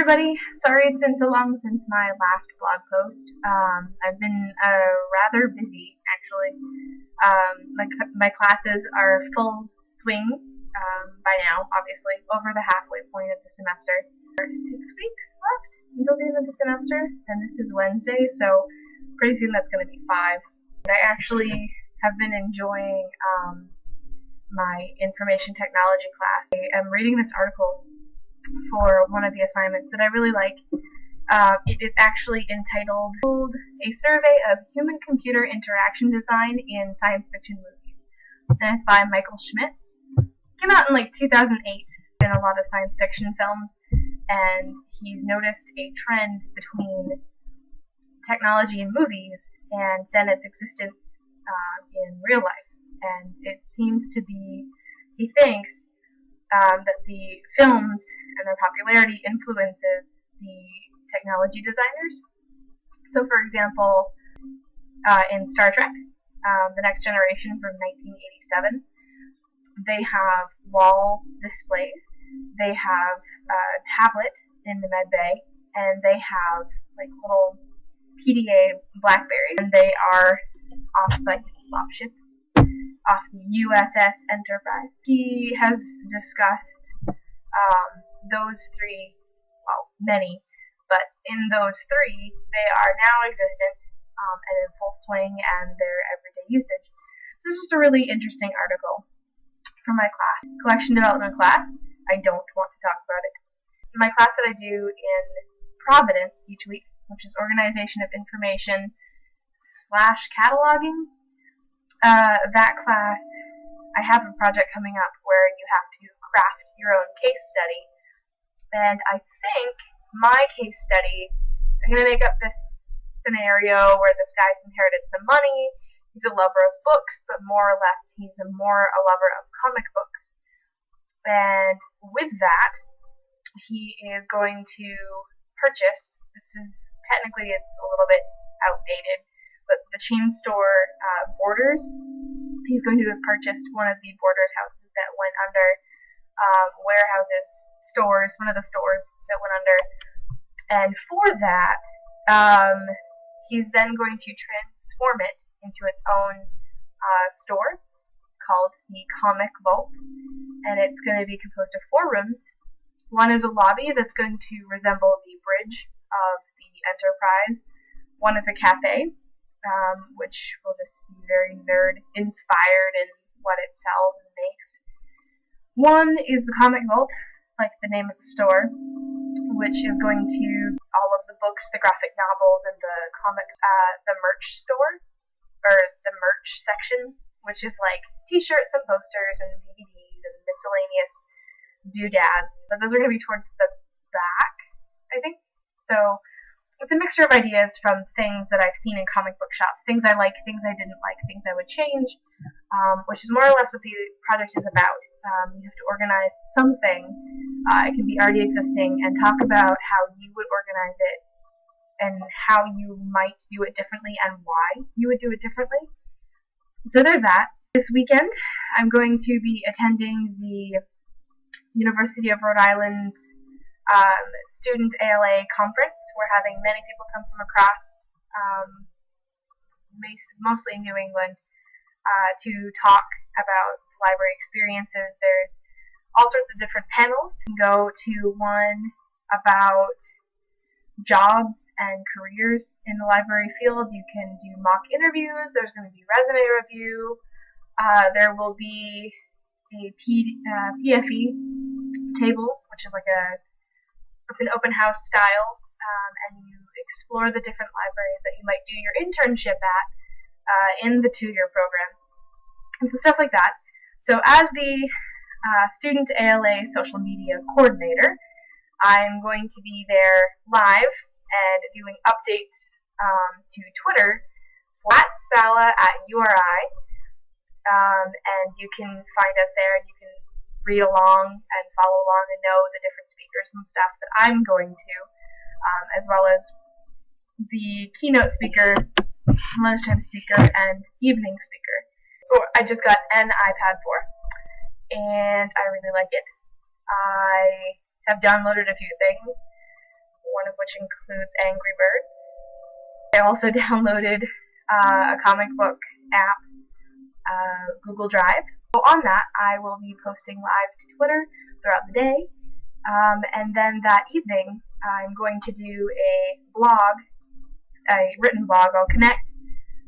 everybody. Sorry it's been so long since my last blog post. I've been rather busy, actually. My classes are full swing by now, obviously, over the halfway point of the semester. There are 6 weeks left until the end of the semester, and this is Wednesday, so pretty soon that's going to be 5. I actually have been enjoying my information technology class. I'm reading this article for one of the assignments that I really like. It is actually entitled A Survey of Human-Computer Interaction Design in Science Fiction Movies. And it's by Michael Schmidt. It came out in 2008 in a lot of science fiction films, and he's noticed a trend between technology in movies and then its existence in real life. And it seems to be, he thinks, that the films and their popularity influences the technology designers. So, for example, in Star Trek, The Next Generation from 1987, they have wall displays, they have a tablet in the med bay, and they have little PDA Blackberries, and they are off-site swap-shipped off the USS Enterprise. He has discussed those 3, well, many, but in those 3, they are now existent and in full swing and their everyday usage. So this is just a really interesting article for my class. Collection development class, I don't want to talk about it. My class that I do in Providence each week, which is Organization of Information / Cataloging, that class, I have a project coming up where you have to craft your own case study. And I think my case study, I'm going to make up this scenario where this guy's inherited some money. He's a lover of books, but more or less he's a lover of comic books. And with that, he is going to purchase, technically it's a little bit outdated, but the chain store Borders, he's going to have purchased one of the Borders houses that went under, warehouses, stores, one of the stores that went under. And for that, he's then going to transform it into its own store called the Comic Vault. And it's going to be composed of 4 rooms. One is a lobby that's going to resemble the bridge of the Enterprise. One is a cafe, which will just be very nerd-inspired in what it sells and makes. One is the Comic Vault, like the name of the store, which is going to all of the books, the graphic novels, and the comics. The merch store, or the merch section, which is like t-shirts and posters and DVDs and miscellaneous doodads. But those are going to be towards the back, I think. So it's a mixture of ideas from things that I've seen in comic book shops, things I like, things I didn't like, things I would change, which is more or less what the project is about. You have to organize something, it can be already existing, and talk about how you would organize it and how you might do it differently and why you would do it differently. So there's that. This weekend, I'm going to be attending the University of Rhode Island's student ALA conference. We're having many people come from across, mostly New England, to talk about library experiences. There's all sorts of different panels. You can go to one about jobs and careers in the library field. You can do mock interviews. There's going to be resume review. There will be a PFE table, which is it's an open house style, and you explore the different libraries that you might do your internship at in the 2-year program, and so stuff like that. So as the student ALA social media coordinator, I'm going to be there live and doing updates to Twitter @Sala at URI, and you can find us there and you can read along and follow along and know the different speakers and stuff that I'm going to, as well as the keynote speaker, lunchtime speaker, and evening speaker. I just got an iPad 4, and I really like it. I have downloaded a few things. one of which includes Angry Birds. I also downloaded a comic book app, Google Drive. So on that, I will be posting live to Twitter throughout the day, and then that evening, I'm going to do a blog, a written blog. I'll connect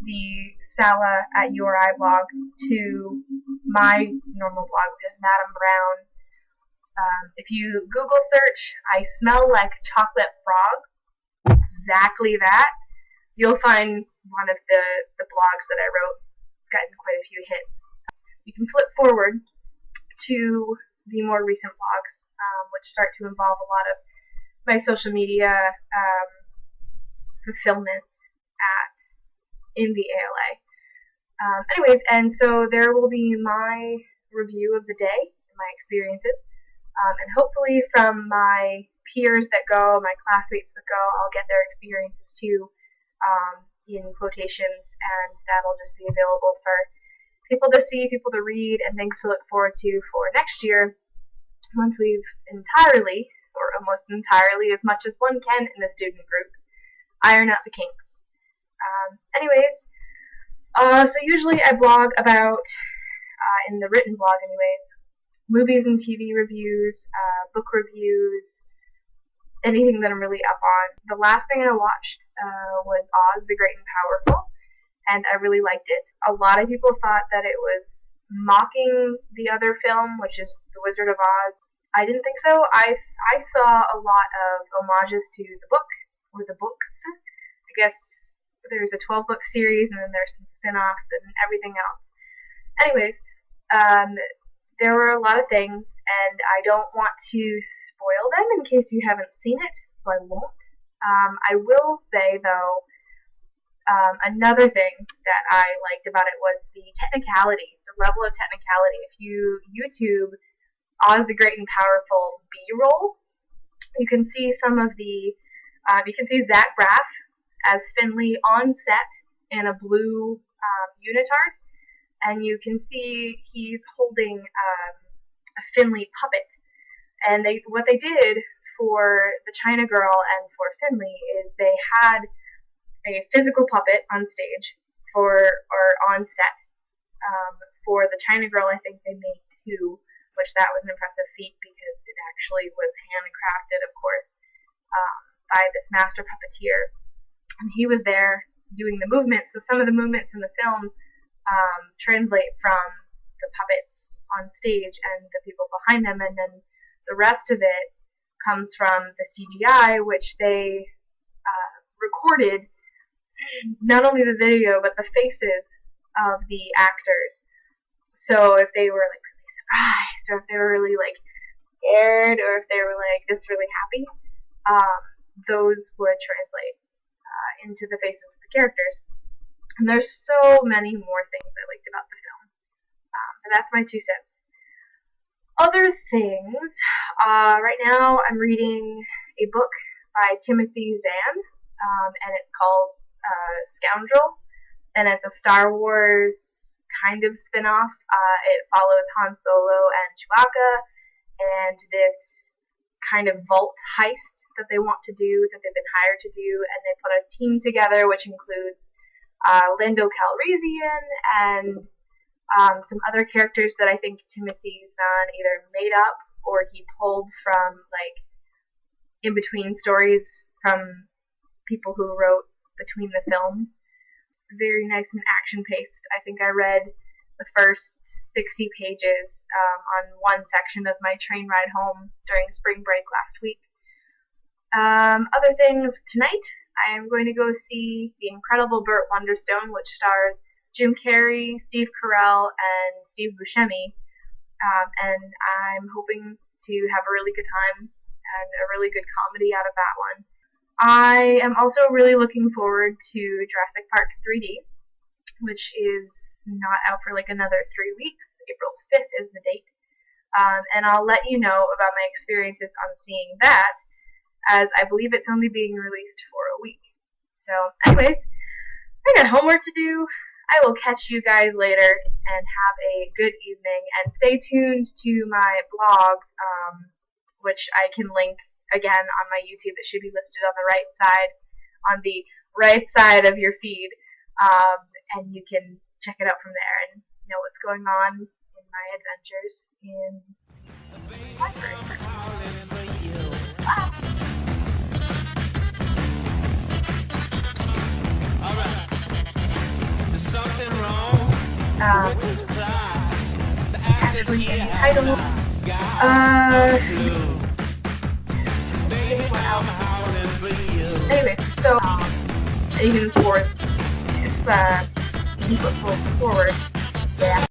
the Sala at URI blog to my normal blog, which is Madame Brown. If you Google search, I smell like chocolate frogs, exactly that, you'll find one of the blogs that I wrote. It's gotten quite a few hits. You can flip forward to the more recent blogs, which start to involve a lot of my social media fulfillment in the ALA. Anyways, and so there will be my review of the day, my experiences, and hopefully from my peers that go, my classmates that go, I'll get their experiences too, in quotations, and that'll just be available for people to see, people to read, and things to look forward to for next year, once we've entirely, or almost entirely, as much as one can in the student group, iron out the kinks. So usually I blog about, in the written blog anyways, movies and TV reviews, book reviews, anything that I'm really up on. The last thing I watched was Oz the Great and Powerful, and I really liked it. A lot of people thought that it was mocking the other film, which is The Wizard of Oz. I didn't think so. I saw a lot of homages to the book, or the books. I guess there's a 12-book series, and then there's some spin-offs and everything else. Anyways, there were a lot of things, and I don't want to spoil them in case you haven't seen it, so I won't. I will say, though, another thing that I liked about it was the technicality, the level of technicality. If you YouTube Oz the Great and Powerful B-roll, you can see some of the, you can see Zach Braff as Finley on set in a blue unitard, and you can see he's holding a Finley puppet. And what they did for the China Girl and for Finley is they had a physical puppet on stage or on set. For the China Girl, I think they made two, which that was an impressive feat because it actually was handcrafted, of course, by this master puppeteer. And he was there doing the movements, so some of the movements in the film translate from the puppets on stage and the people behind them, and then the rest of it comes from the CGI, which they recorded not only the video, but the faces of the actors. So if they were like really surprised, or if they were really like scared, or if they were like just really happy, those would translate into the faces of the characters. And there's so many more things I liked about the film. But that's my 2 cents. Other things, right now I'm reading a book by Timothy Zahn, and it's called Scoundrel, and it's a Star Wars kind of spin-off. It follows Han Solo and Chewbacca, and this kind of vault heist that they want to do, that they've been hired to do, and they put a team together, which includes Lando Calrissian and some other characters that I think Timothy Zahn either made up or he pulled from, like, in between stories from people who wrote between the films. Very nice and action-paced. I think I read the first 60 pages on one section of my train ride home during spring break last week. Other things, tonight I am going to go see The Incredible Burt Wonderstone, which stars Jim Carrey, Steve Carell, and Steve Buscemi, and I'm hoping to have a really good time and a really good comedy out of that one. I am also really looking forward to Jurassic Park 3D, which is not out for like another 3 weeks. April 5th is the date. And I'll let you know about my experiences on seeing that, as I believe it's only being released for a week. So, anyways, I got homework to do. I will catch you guys later and have a good evening. And stay tuned to my blog, which I can link again, on my YouTube, it should be listed on the right side of your feed, and you can check it out from there and know what's going on in my adventures in the library. Wow. Actually, the title. What else? Anyway, so you can forward, just keep it forward. Yeah.